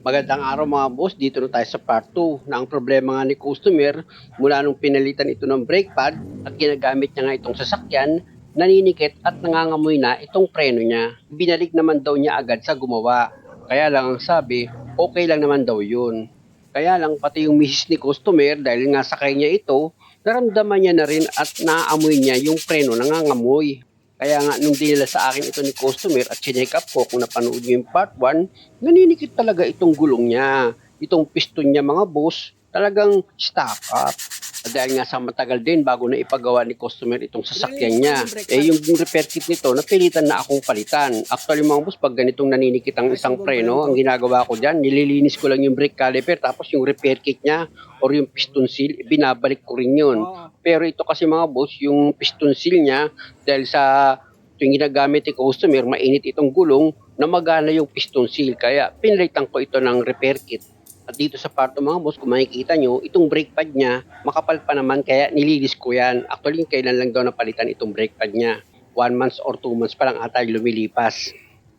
Magandang araw mga boss, dito na tayo sa part 2 na ang problema nga ni customer mula nung pinalitan ito ng brake pad at ginagamit niya nga itong sasakyan, naninikit at nangangamoy na itong preno niya. Binalik naman daw niya agad sa gumawa. Kaya lang ang sabi, okay lang naman daw yun. Kaya lang pati yung misis ni customer dahil nga sakay niya ito, naramdaman niya na rin at naaamoy niya yung preno nangangamoy. Kaya nga nung dinala sa akin ito ni customer at chineck up ko kung napanood niyo yung part 1, naninikit talaga itong gulong niya. Itong piston niya mga boss, talagang stock up. Dahil nga sa matagal din bago na ipagawa ni customer itong sasakyan niya. Yung repair kit nito, napilitan na akong palitan. Actually mga boss, pag ganitong naninikit ang isang preno, ang ginagawa ko dyan, nililinis ko lang yung brake caliper tapos yung repair kit niya or yung piston seal, binabalik ko rin yun. Pero ito kasi mga boss, yung piston seal niya, dahil sa tuwing ginagamit ni customer, mainit itong gulong, na magana yung piston seal. Kaya pinalitan ko ito ng repair kit. At dito sa parto mga boss, kung makikita nyo, itong brake pad niya, makapal pa naman kaya nililis ko yan. Actually, kailan lang daw napalitan itong brake pad niya. 1 month or 2 months pa lang ata lumilipas.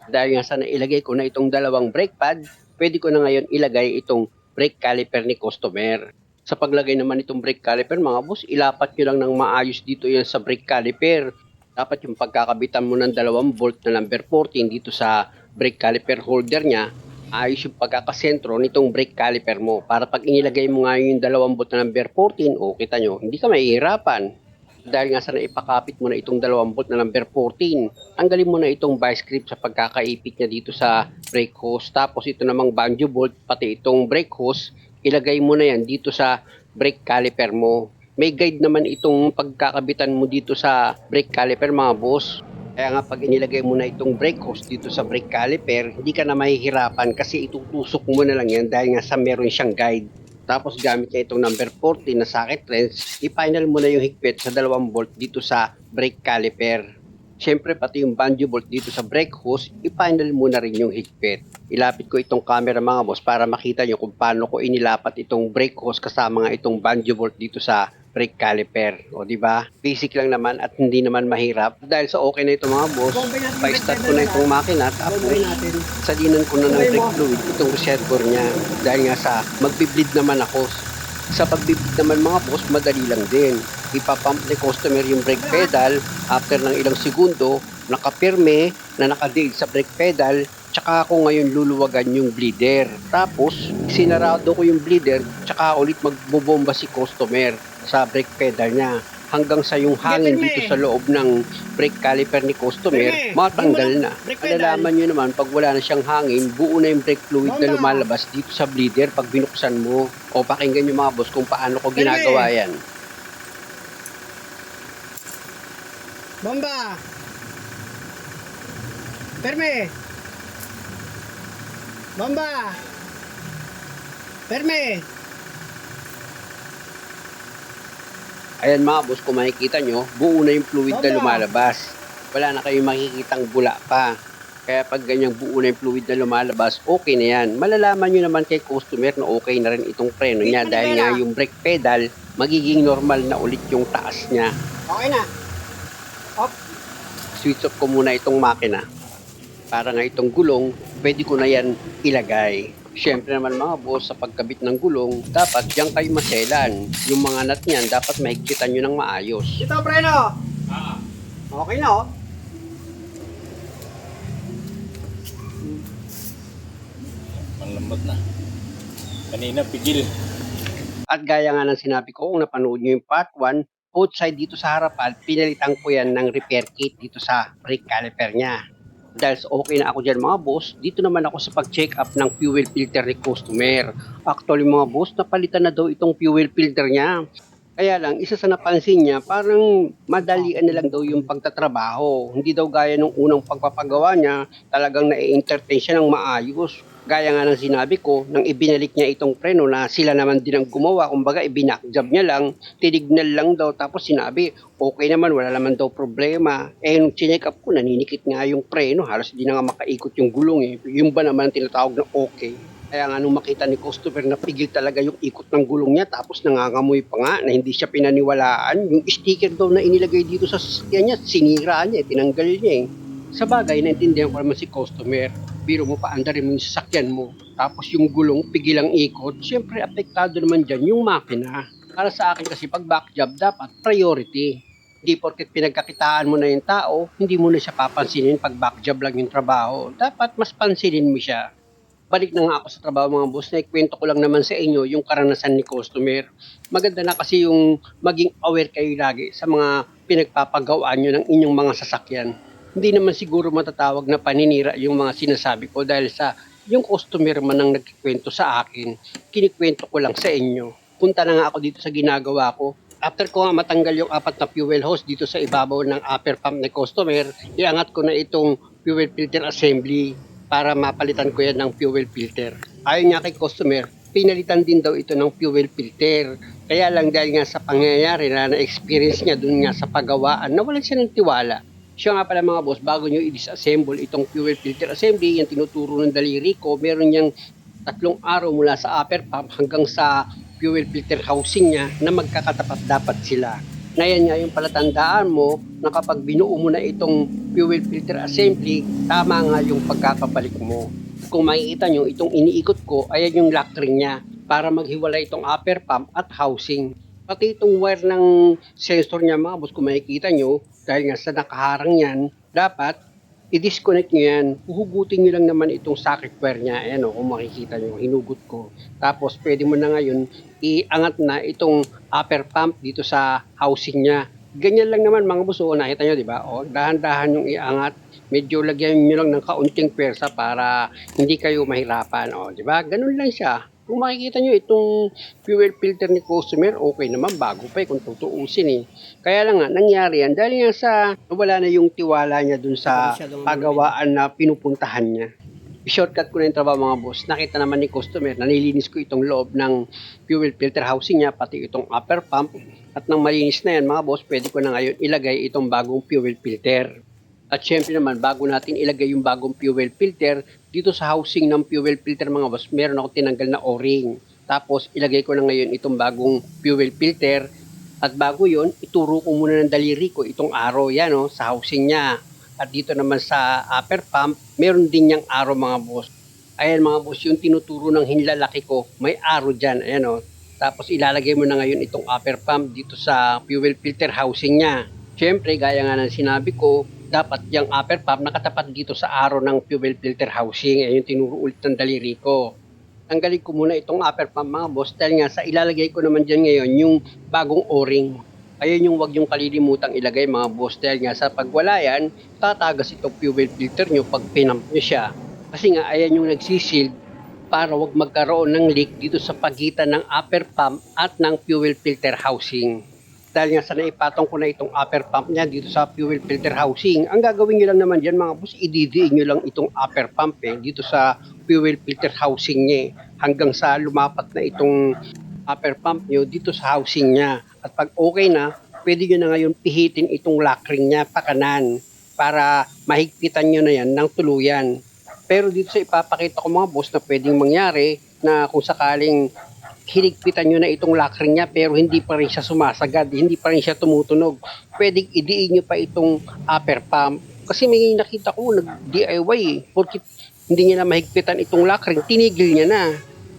Dahil nga sana ilagay ko na itong dalawang brake pad, pwede ko na ngayon ilagay itong brake caliper ni customer. Sa paglagay naman itong brake caliper mga boss, ilapat nyo lang ng maayos dito yan sa brake caliper. Dapat yung pagkakabitan mo ng 2 bolt na number 14 dito sa brake caliper holder niya, ayos yung pagkakasentro nitong brake caliper mo. Para pag inilagay mo nga yung 2 bolt na number 14, o kita nyo, hindi ka mahihirapan. Dahil nga sana ipakapit mo na itong 2 bolt na number 14, tanggalin mo na itong vice grip sa pagkakaipit niya dito sa brake hose. Tapos ito namang banjo bolt, pati itong brake hose, ilagay mo na yan dito sa brake caliper mo. May guide naman itong pagkakabitan mo dito sa brake caliper mga boss. Kaya nga pag inilagay mo na itong brake hose dito sa brake caliper, hindi ka na mahihirapan kasi itutusok mo na lang yan dahil nga sa meron siyang guide. Tapos gamit niya itong number 14 na socket wrench, i-final mo na yung higpit sa 2 bolt dito sa brake caliper. Siyempre pati yung banjo bolt dito sa brake hose, i-final mo na rin yung higpit. Ilapit ko itong camera mga boss para makita nyo kung paano ko inilapat itong brake hose kasama nga itong banjo bolt dito sa brake caliper. O di ba? Basic lang naman at hindi naman mahirap. Dahil sa okay na ito mga boss, pa-start ko na itong makina tapos salinan ko na ng brake fluid itong reservoir niya. Dahil nga sa magbi-bleed naman ako. Sa pagbi-bleed naman mga boss, madali lang din. Ipapump ni customer yung brake pedal, after ng ilang segundo, nakapirme na nakadeal sa brake pedal, tsaka ako ngayon luluwagan yung bleeder. Tapos, sinarado ko yung bleeder, tsaka ulit magbobomba si customer sa brake pedal niya. Hanggang sa yung hangin dito sa loob ng brake caliper ni customer, matanggal na. Alalaman nyo naman, pag wala na siyang hangin, buo na yung brake fluid na lumalabas dito sa bleeder pag binuksan mo. O pakinggan nyo mga boss kung paano ko ginagawa yan. Bomba! Perme! Bomba! Perme! Ayan mga boss, kung makikita nyo, buo na yung fluid na lumalabas. Wala na kayong makikitang bula pa. Kaya pag ganyang buo na yung fluid na lumalabas, okay na yan. Malalaman nyo naman kay customer na okay na rin itong preno niya dahil nga yung brake pedal, magiging normal na ulit yung taas niya. Okay na. Off. Switch off ko muna itong makina. Para nga itong gulong, pwede ko na yan ilagay. Siyempre naman mga boss, sa pagkabit ng gulong, dapat diyan kayo maselan. Yung mga nut niyan, dapat mahigpitan nyo ng maayos. Ito, preno. Okay na, oh. Malambot na. Kanina, pigil. At gaya nga ng sinabi ko, kung napanood nyo yung part 1, both side dito sa harapan, pinalitan ko yan ng repair kit dito sa brake caliper niya. Dahil okay na ako dyan mga boss, dito naman ako sa pag-check up ng fuel filter ni customer. Actually mga boss, napalitan na daw itong fuel filter niya. Kaya lang, isa sa napansin niya, parang madalian na lang daw yung pagtatrabaho. Hindi daw gaya nung unang pagpapagawa niya, talagang na-entertain siya ng maayos. Gaya nga ng sinabi ko, nang ibinalik niya itong preno na sila naman din ang gumawa, kumbaga ibinakjab niya lang, tinignan lang daw, tapos sinabi, okay naman, wala naman daw problema. Nung chinek up ko, naninikit nga yung preno, halos di na nga makaikot yung gulong eh. Yung ba naman tinatawag na okay? Kaya nga nung makita ni customer na pigil talaga yung ikot ng gulong niya, tapos nangangamoy pa nga na hindi siya pinaniwalaan, yung sticker daw na inilagay dito sa sasakyan niya, sinira niya, tinanggal niya eh. Sa bagay, naintindihan ko naman si customer. Biro mo paandarin mo yung sasakyan mo. Tapos yung gulong, pigil ang ikot. Siyempre, apektado naman dyan yung makina. Para sa akin kasi pag back job, dapat priority. Hindi porket pinagkakitaan mo na yung tao, hindi mo na siya papansinin pag back job lang yung trabaho. Dapat mas pansinin mo siya. Balik na nga ako sa trabaho mga boss, na ikwento ko lang naman sa inyo yung karanasan ni customer. Maganda na kasi yung maging aware kayo lagi sa mga pinagpapagawaan nyo ng inyong mga sasakyan. Hindi naman siguro matatawag na paninira yung mga sinasabi ko dahil sa yung customer man ang nagkikwento sa akin, kinikwento ko lang sa inyo. Punta na nga ako dito sa ginagawa ko. After ko nga matanggal yung 4 na fuel hose dito sa ibabaw ng upper pump ni customer, iangat ko na itong fuel filter assembly para mapalitan ko yan ng fuel filter. Ayon nga kay customer, pinalitan din daw ito ng fuel filter. Kaya lang dahil nga sa pangyayari na na-experience niya dun nga sa paggawaan, nawalan siya ng tiwala. Siya nga pala mga boss, bago nyo i-disassemble itong fuel filter assembly, yung tinuturo ng daliri ko, meron niyang 3 araw mula sa upper pump hanggang sa fuel filter housing niya na magkakatapat dapat sila. Na yan nga yung palatandaan mo na kapag binuo mo na itong fuel filter assembly, tama nga yung pagkakabalik mo. Kung makikita nyo, itong iniikot ko, ayan yung lock ring niya para maghiwalay itong upper pump at housing. Pati itong wire ng sensor niya mga boss, kung makikita nyo, dahil nga sa nakaharang yan, dapat i-disconnect nyo yan. Huhugutin nyo lang naman itong socket wire niya. Ayan o, kung makikita nyo, hinugot ko. Tapos pwede mo na ngayon iangat na itong upper pump dito sa housing niya. Ganyan lang naman mga boss, nakita nyo, di ba? O, dahan-dahan yung iangat. Medyo lagyan nyo lang ng kaunting pwersa para hindi kayo mahirapan. O, di ba? Ganun lang siya. Kung makikita nyo itong fuel filter ni customer, okay naman, bago pa kung tutuusin eh. Kaya lang nga, nangyari yan dahil nga sa wala na yung tiwala niya dun sa pagawaan na pinupuntahan niya. I-shortcut ko na yung trabaho mga boss. Nakita naman ni customer, nanilinis ko itong loob ng fuel filter housing niya, pati itong upper pump. At nang malinis na yan mga boss, pwede ko na ngayon ilagay itong bagong fuel filter. At syempre naman, bago natin ilagay yung bagong fuel filter, dito sa housing ng fuel filter mga boss, meron ako tinanggal na o-ring. Tapos ilagay ko na ngayon itong bagong fuel filter. At bago yon, ituro ko muna ng daliri ko itong arrow yan sa housing niya. At dito naman sa upper pump, meron din niyang arrow mga boss. Ayan mga boss, yung tinuturo ng hinlalaki ko, may arrow dyan. Ayan Tapos ilalagay mo na ngayon itong upper pump dito sa fuel filter housing niya. Siyempre, gaya nga ng sinabi ko, dapat yung upper pump nakatapat dito sa arrow ng fuel filter housing. Ayan yung tinuro ulit ng daliri ko. Tanggalin ko muna itong upper pump mga boss dahil nga sa ilalagay ko naman dyan ngayon yung bagong o-ring. Ayun yung wag yung kalilimutang ilagay mga boss dahil nga sa pagwala yan, tatagas itong fuel filter nyo pag pinump nyo siya. Kasi nga ayan yung nagsisild para wag magkaroon ng leak dito sa pagitan ng upper pump at ng fuel filter housing. Dahil nga sa naipatong ko na itong upper pump niya dito sa fuel filter housing, ang gagawin nyo lang naman dyan mga boss, ididiin nyo lang itong upper pump dito sa fuel filter housing niya hanggang sa lumapat na itong upper pump nyo dito sa housing niya. At pag okay na, pwede nyo na ngayon pihitin itong lock ring niya pa kanan para mahigpitan nyo na yan ng tuluyan. Pero dito sa ipapakita ko mga boss na pwedeng mangyari na kung sakaling hinigpitan nyo na itong lock ring niya pero hindi pa rin siya sumasagad, hindi pa rin siya tumutunog, pwedeng idiin nyo pa itong upper pump. Kasi may nakita ko nag-DIY porque hindi niya na mahigpitan itong lock ring, tinigil niya na.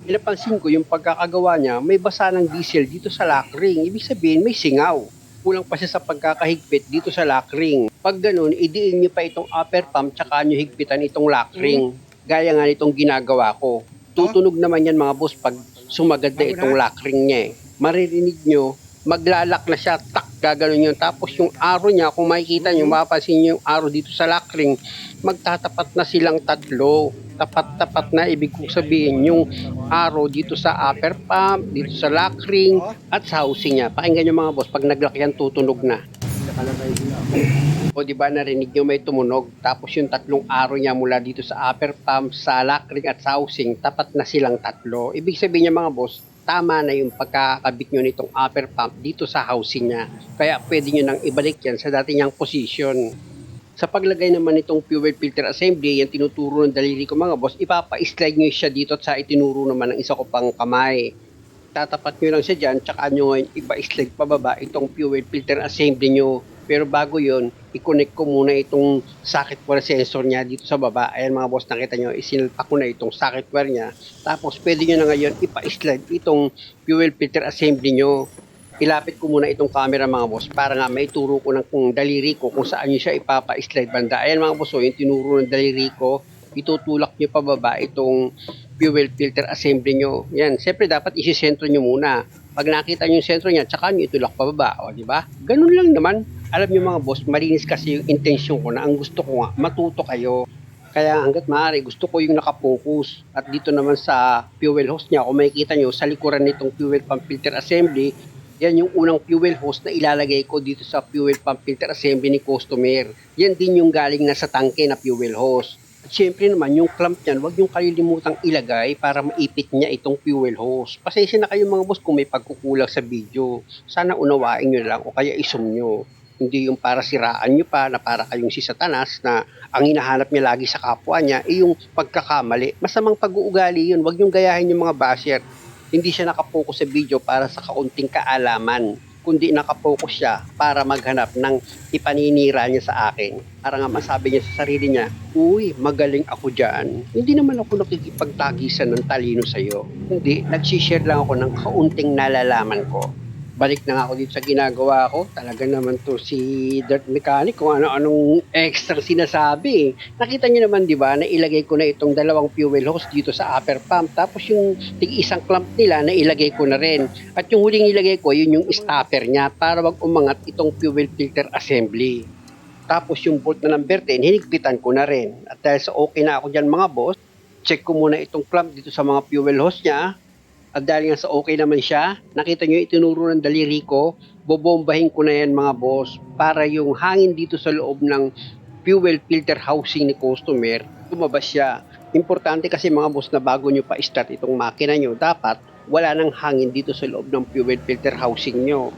Pinapansin ko yung pagkakagawa niya, may basa ng diesel dito sa lock ring. Ibig sabihin may singaw. Kulang pa siya sa pagkakahigpit dito sa lock ring. Pag ganun, idiin niyo pa itong upper pump tsaka niyo higpitan itong lock ring. Gaya nga nitong ginagawa ko. Tutunog naman yan mga boss pag sumagad na itong lock ring niya. Maririnig nyo, maglalak na siya, tak, gaganon yun. Tapos yung arrow niya, kung makikita nyo, mapapansin nyo yung arrow dito sa lock ring, magtatapat na silang tatlo. Tapat-tapat na, ibig kong sabihin yung arrow dito sa upper pump, dito sa lock ring, at sa housing niya. Pakinggan nyo mga boss, pag naglock yan, tutunog na. O di ba narinig nyo may tumunog, tapos yung 3 arrow niya mula dito sa upper pump, sa lock ring at sa housing, tapat na silang tatlo. Ibig sabihin niya mga boss, tama na yung pagkakabit nyo nitong upper pump dito sa housing niya. Kaya pwede nyo nang ibalik yan sa dati niyang position. Sa paglagay naman nitong fuel filter assembly, yan tinuturo ng daliri ko mga boss, ipapa-slide nyo siya dito at sa itinuro naman ng isa ko pang kamay. Tatapat nyo lang siya dyan, tsaka nyo ngayon ipa-slide pababa itong fuel filter assembly nyo Pero bago yon, i-connect ko muna itong socket wire sensor niya dito sa baba. Ayan mga boss, nakita nyo, isinalpak ko na itong socket wire niya. Tapos pwede nyo na ngayon ipa-slide itong fuel filter assembly nyo. Ilapit ko muna itong camera mga boss para nga maituro ko ng kung daliri ko kung saan nyo siya ipapa-slide banda. Ayan mga boss, yung tinuro ng daliri ko, itutulak nyo pababa itong fuel filter assembly nyo. Yan, siyempre dapat isisentro nyo muna. Pag nakita nyo yung sentro niya, tsaka nyo itulak pababa. O, di ba? Ganun lang naman. Alam nyo mga boss, malinis kasi yung intention ko na ang gusto ko nga, matuto kayo. Kaya hanggat maaari, gusto ko yung nakapokus. At dito naman sa fuel hose niya, kung makikita nyo, sa likuran nitong fuel pump filter assembly, yan yung unang fuel hose na ilalagay ko dito sa fuel pump filter assembly ni customer. Yan din yung galing na sa tangke na fuel hose. At syempre naman, yung clamp niyan, huwag yung kalilimutang ilagay para maipit niya itong fuel hose. Pasensya na kayo mga boss kung may pagkukulang sa video. Sana unawain nyo lang o kaya isum nyo. Hindi yung para siraan nyo pa na para kayong si Satanas na ang hinahanap niya lagi sa kapwa niya ay yung pagkakamali. Masamang pag-uugali yun. Huwag yung gayahin yung mga basher. Hindi siya nakapokus sa video para sa kaunting kaalaman, kundi nakapokus siya para maghanap ng ipaninira niya sa akin. Para nga masabi niya sa sarili niya, uy, magaling ako dyan. Hindi naman ako nakikipagtagisan ng talino sa'yo. Hindi, nagsishare lang ako ng kaunting nalalaman ko. Balik na nga ako dito sa ginagawa ko. Talaga naman to si Dirt Mechanic kung ano-anong extra sinasabi. Nakita niyo naman, di ba, na ilagay ko na itong dalawang fuel hose dito sa upper pump. Tapos yung tig-isang clamp nila na ilagay ko na rin. At yung huling ilagay ko, yun yung stopper niya para wag umangat itong fuel filter assembly. Tapos yung bolt na number 10, hinigpitan ko na rin. At dahil sa okay na ako dyan mga boss, check ko muna itong clamp dito sa mga fuel hose niya. At dahil nga sa okay naman siya, nakita nyo itinuro ng daliri ko, bobombahin ko na yan mga boss para yung hangin dito sa loob ng fuel filter housing ni customer, lumabas siya. Importante kasi mga boss na bago nyo pa start itong makina nyo, dapat wala nang hangin dito sa loob ng fuel filter housing nyo.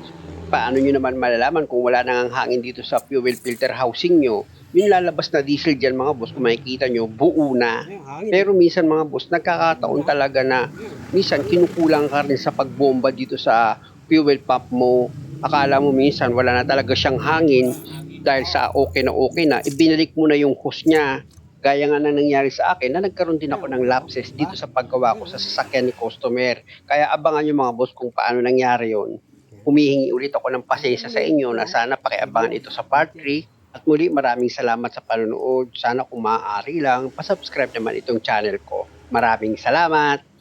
Paano nyo naman malalaman kung wala nang hangin dito sa fuel filter housing nyo? Yung lalabas na diesel dyan mga boss, kung makikita nyo, buo na. Pero minsan mga boss, nagkakataon talaga na minsan kinukulang ka rin sa pagbomba dito sa fuel pump mo. Akala mo minsan wala na talaga siyang hangin dahil sa okay na, ibinalik mo na yung hose niya. Gaya nga na nangyari sa akin na nagkaroon din ako ng lapses dito sa paggawa ko sa sasakyan ni customer. Kaya abangan nyo mga boss kung paano nangyari yon. Humihingi ulit ako ng pasensya sa inyo na sana pakiabangan ito sa part 3. At muli maraming salamat sa panonood. Sana kung maaari lang, pasubscribe naman itong channel ko. Maraming salamat!